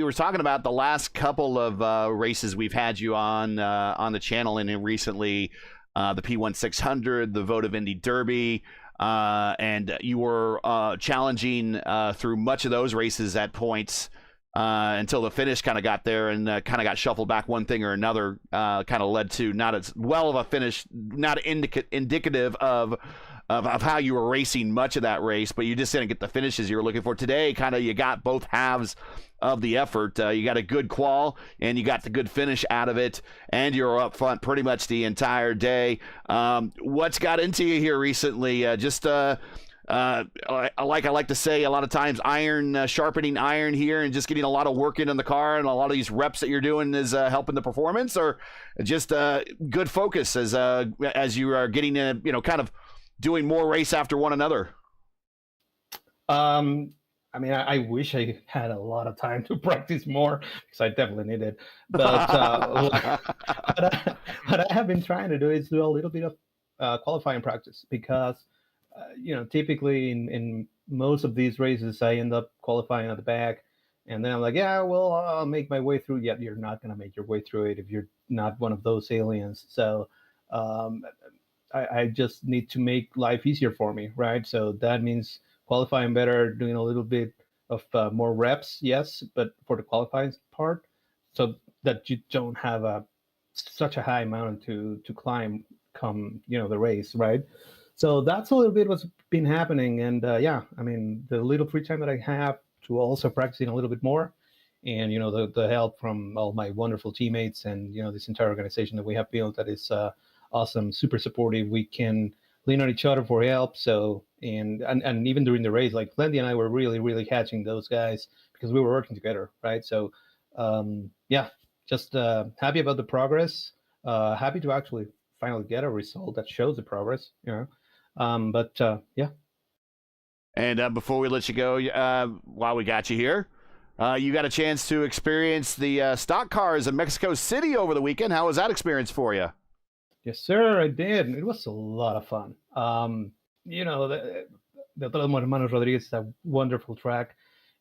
were talking about the last couple of races we've had you on the channel, and recently the P1600, the Vote of Indy Derby. And you were challenging through much of those races at points until the finish kind of got there and kind of got shuffled back one thing or another, kind of led to not as well of a finish, not indicative of how you were racing much of that race, but you just didn't get the finishes you were looking for. Today, kind of you got both halves of the effort. You got a good qual, and you got the good finish out of it, and you were up front pretty much the entire day. What's got into you here recently? Like I like to say a lot of times, sharpening iron here, and just getting a lot of work in the car, and a lot of these reps that you're doing is helping the performance, or just good focus as you are getting kind of doing more race after one another? I mean, I wish I had a lot of time to practice more, because I definitely need it. But what I have been trying to do is do a little bit of qualifying practice, because typically in most of these races I end up qualifying at the back, and then I'm like, I'll make my way through. Yet you're not going to make your way through it if you're not one of those aliens. So I just need to make life easier for me, right? So that means qualifying better, doing a little bit of more reps, yes, but for the qualifying part, so that you don't have such a high mountain to climb come the race, right? So that's a little bit what's been happening, and I mean, the little free time that I have to also practicing a little bit more, and the help from all my wonderful teammates, and this entire organization that we have built that is awesome, super supportive. We can lean on each other for help. So and even during the race, like Lendy and I were really, really catching those guys because we were working together, right? So just happy about the progress. Happy to actually finally get a result that shows the progress, And before we let you go, while we got you here, you got a chance to experience the stock cars in Mexico City over the weekend. How was that experience for you? Yes, sir, I did. It was a lot of fun. The Hermanos Rodriguez is a wonderful track,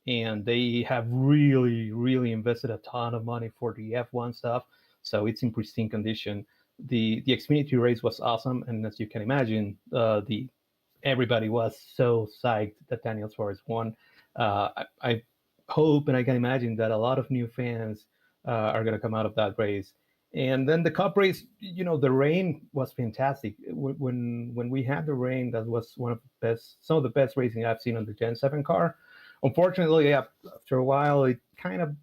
and they have really, really invested a ton of money for the F1 stuff. so it's in pristine condition. The Xfinity race was awesome, and as you can imagine, everybody was so psyched that Daniel Suarez won. I hope and I can imagine that a lot of new fans are going to come out of that race. And then the Cup race, the rain was fantastic. When we had the rain, that was some of the best racing I've seen on the Gen 7 car. Unfortunately, after a while, it kind of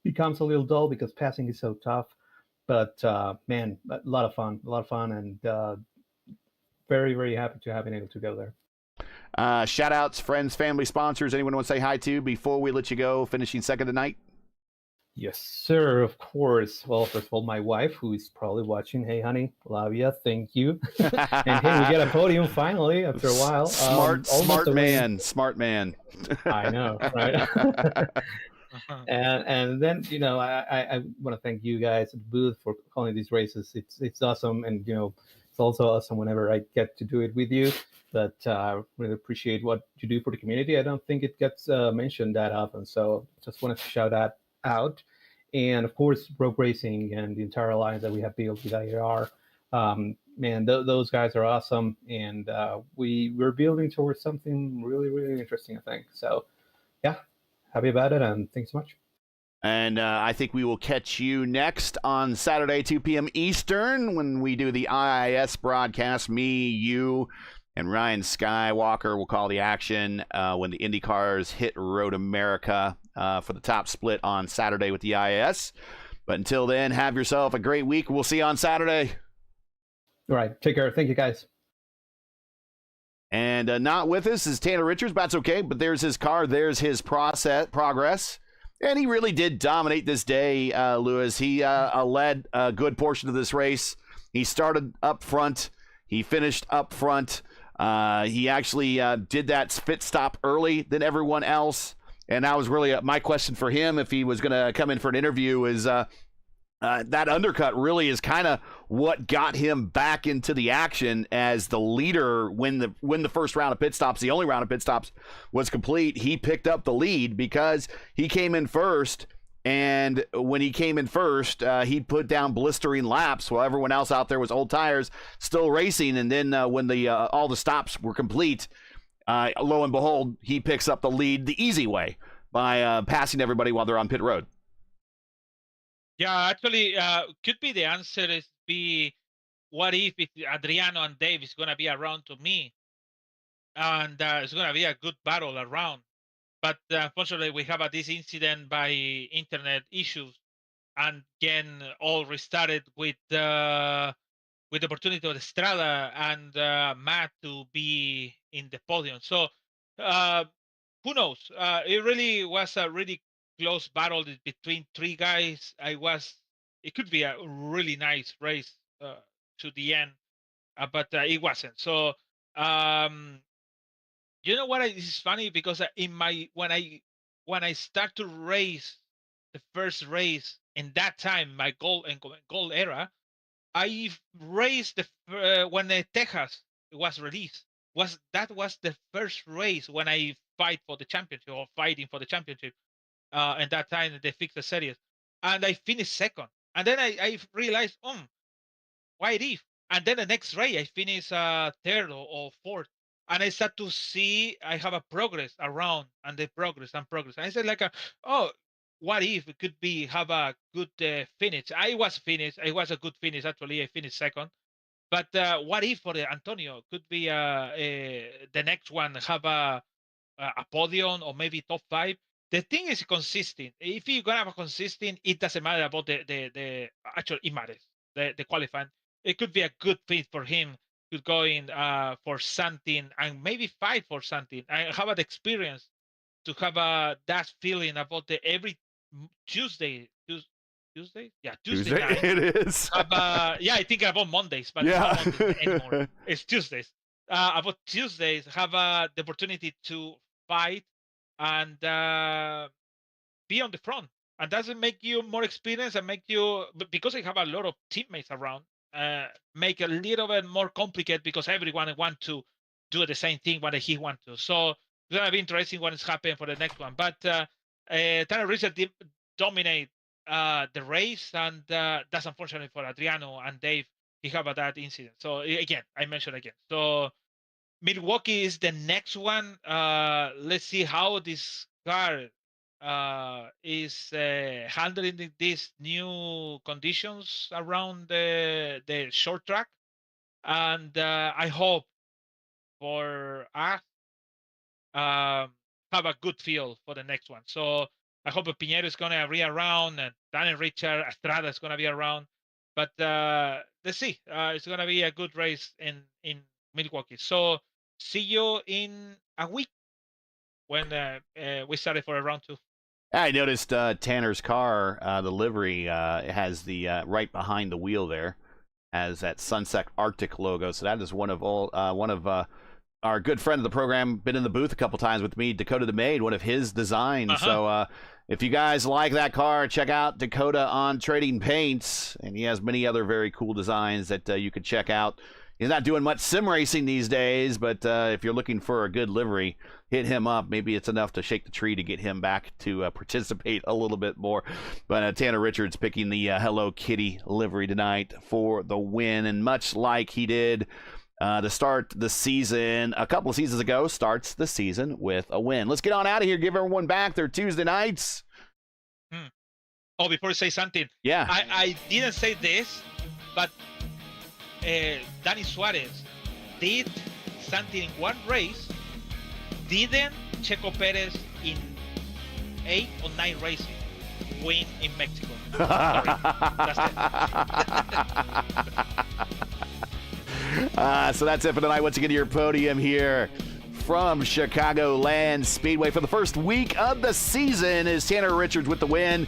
becomes a little dull because passing is so tough. But man, a lot of fun, and very, very happy to have been able to go there. Shout outs, friends, family, sponsors. Anyone want to say hi to before we let you go, finishing second tonight? Yes, sir, of course. Well, first of all, my wife, who is probably watching. Hey, honey, love you. Thank you. And hey, we get a podium finally after a while. Smart man. I know, right? And then, I want to thank you guys at the booth for calling these races. It's awesome. And, it's also awesome whenever I get to do it with you. But really appreciate what you do for the community. I don't think it gets mentioned that often. So just wanted to shout that out. And of course, Rogue Racing and the entire alliance that we have built with IR. Man, those guys are awesome. And we're building towards something really, really interesting, I think. So, yeah, happy about it. And thanks so much. And I think we will catch you next on Saturday, 2 p.m. Eastern, when we do the IIS broadcast. Me, you, and Ryan Skywalker will call the action when the Indy cars hit Road America for the top split on Saturday with the IIS. But until then, have yourself a great week. We'll see you on Saturday. All right. Take care. Thank you, guys. And not with us is Tanner Richards. But that's okay. But there's his car. There's his progress. And he really did dominate this day, Lewis. He led a good portion of this race. He started up front. He finished up front. He actually did that pit stop early than everyone else. And that was really my question for him if he was going to come in for an interview is that undercut really is kind of what got him back into the action as the leader when the first round of pit stops, the only round of pit stops was complete. He picked up the lead because he came in first. And when he came in first, he put down blistering laps while everyone else out there was old tires still racing. And then when all the stops were complete, lo and behold, he picks up the lead the easy way by passing everybody while they're on pit road. Yeah, actually, could be the answer is what if Adriano and Dave is going to be around to me, and it's going to be a good battle around. But unfortunately, we have this incident by internet issues, and again, all restarted with the opportunity of Estrada and Matt to be in the podium. So who knows? It really was a really close battle between three guys. It could be a really nice race to the end, but it wasn't. So you know what? This is funny because when I start to race the first race in that time, my gold era, I raced when the Texas was released. That was the first race when I fighting for the championship. And that time they fixed the series, and I finished second. And then I realized, why if? And then the next race I finished third or fourth. And I start to see I have a progress around and the progress. And I said what if it could be have a good finish? I was finished. It was a good finish actually. I finished second. But what if for Antonio could be the next one have a podium or maybe top 5? The thing is consistent. If you're gonna have a consistent, it doesn't matter about the actual it matters the qualifying. It could be a good fit for him to go in for something and maybe fight for something. I have an experience to have that feeling about every Tuesday. Yeah, Tuesday night. It is. I think about Mondays, but yeah. not Mondays anymore. It's Tuesdays. About Tuesdays, have the opportunity to fight and be on the front. And doesn't make you more experienced and make you, because I have a lot of teammates around, make a little bit more complicated because everyone want to do the same thing what he want to. So it's gonna be interesting what is happening for the next one. But Tanner Richard dominate the race, and that's unfortunate for Adriano and Dave. He have that incident. So again, I mentioned again. So Milwaukee is the next one. Let's see how this car is handling these new conditions around the short track, and I hope for us have a good feel for the next one. So I hope Pinheiro is going to be around, and Daniel Richard, Estrada is going to be around. But let's see. It's going to be a good race in Milwaukee. So see you in a week when we started for round 2. I noticed Tanner's car, the livery has the right behind the wheel there, has that Sunset Arctic logo. So that is one of our good friend of the program, been in the booth a couple times with me, Dakota the Maid, one of his designs. So if you guys like that car, check out Dakota on Trading Paints, and he has many other very cool designs that you could check out. He's not doing much sim racing these days, but if you're looking for a good livery, hit him up. Maybe it's enough to shake the tree to get him back to participate a little bit more. But Tanner Richards picking the Hello Kitty livery tonight for the win, and much like he did to start the season a couple of seasons ago, starts the season with a win. Let's get on out of here. Give everyone back their Tuesday nights. Oh, before I say something. Yeah. I didn't say this, but Danny Suarez did something in one race, didn't Checo Perez in 8 or 9 races win in Mexico. Sorry. That's it. So that's it for tonight. Once again, your podium here from CHICAGOLAND Speedway for the first week of the season is Tanner Richards with the win.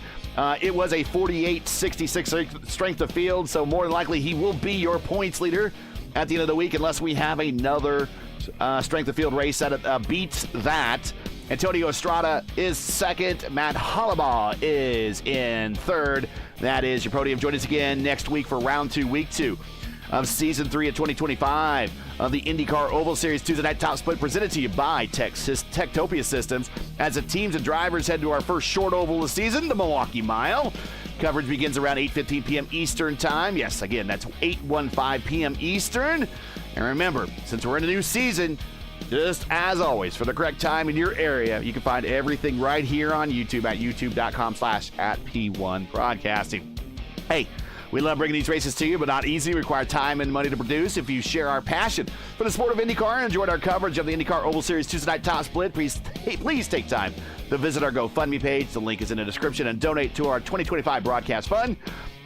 It was a 48-66 strength of field, so more than likely he will be your points leader at the end of the week unless we have another strength of field race that beats that. Antonio Estrada is second. Matt Hollabaugh is in third. That is your podium. Join us again next week for round 2, week 2 of season 3 of 2025 of the IndyCar Oval Series Tuesday Night Top Split, presented to you by Topia Systems. As the teams and drivers head to our first short oval of the season, the Milwaukee Mile. Coverage begins around 8:15 p.m. Eastern Time. Yes, again, that's 8:15 p.m. Eastern. And remember, since we're in a new season, just as always, for the correct time in your area, you can find everything right here on YouTube at youtube.com/@P1 Broadcasting. Hey, we love bringing these races to you, but not easy. Require time and money to produce. If you share our passion for the sport of IndyCar and enjoyed our coverage of the IndyCar Oval Series Tuesday Night Top Split, please take time to visit our GoFundMe page. The link is in the description, and donate to our 2025 Broadcast Fund.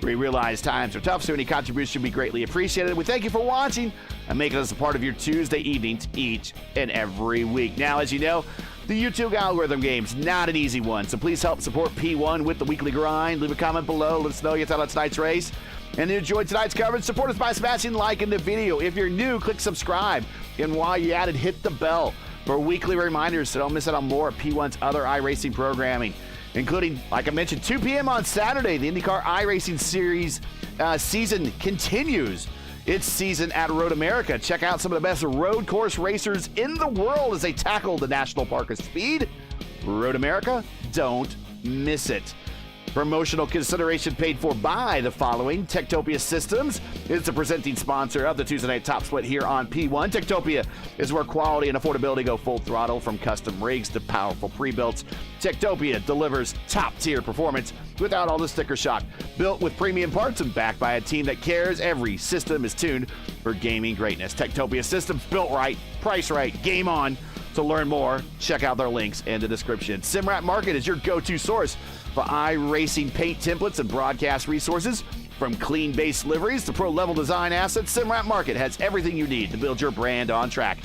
We realize times are tough, so any contribution would be greatly appreciated. We thank you for watching and making us a part of your Tuesday evenings each and every week. Now, as you know, the YouTube algorithm game's not an easy one, so please help support P1 with the weekly grind. Leave a comment below. Let us know you thought of tonight's race and you enjoyed tonight's coverage. Support us by smashing like in the video. If you're new, click subscribe. And while you're at it, hit the bell for weekly reminders so don't miss out on more of P1's other iRacing programming, including, like I mentioned, 2 p.m. on Saturday. The IndyCar iRacing Series season continues its season at Road America. Check out some of the best road course racers in the world as they tackle the National Park of Speed. Road America, don't miss it. Promotional consideration paid for by the following. Topia Systems is the presenting sponsor of the Tuesday Night Top Split here on P1. Topia is where quality and affordability go full throttle, from custom rigs to powerful pre-builts. Topia delivers top-tier performance without all the sticker shock. Built with premium parts and backed by a team that cares, every system is tuned for gaming greatness. Topia Systems, built right, priced right, game on. To learn more, check out their links in the description. Simrat Market is your go-to source for iRacing paint templates and broadcast resources. From clean base liveries to pro-level design assets, Simrat Market has everything you need to build your brand on track.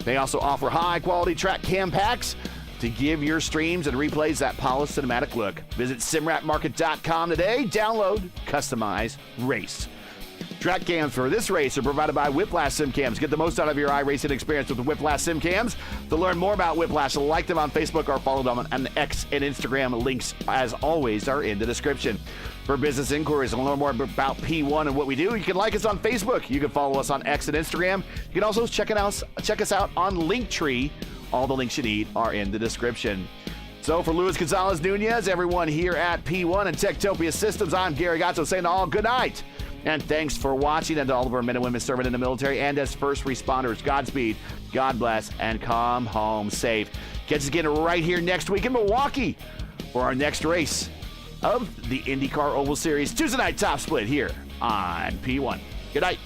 They also offer high-quality track cam packs to give your streams and replays that polished cinematic look. Visit simratmarket.com today. Download, customize, race. Track cams for this race are provided by Whiplash Sim Cams. Get the most out of your iRacing experience with the Whiplash Sim Cams. To learn more about Whiplash, like them on Facebook or follow them on X and Instagram. Links, as always, are in the description. For business inquiries and learn more about P1 and what we do, you can like us on Facebook. You can follow us on X and Instagram. You can also check us out on Linktree. All the links you need are in the description. So for Luis Gonzalez Nunez, everyone here at P1 and Topia Systems, I'm Gary Gatto saying to all good night. And thanks for watching, and to all of our men and women serving in the military and as first responders, Godspeed, God bless, and come home safe. Catch us again right here next week in Milwaukee for our next race of the IndyCar Oval Series Tuesday night top split here on P1. Good night.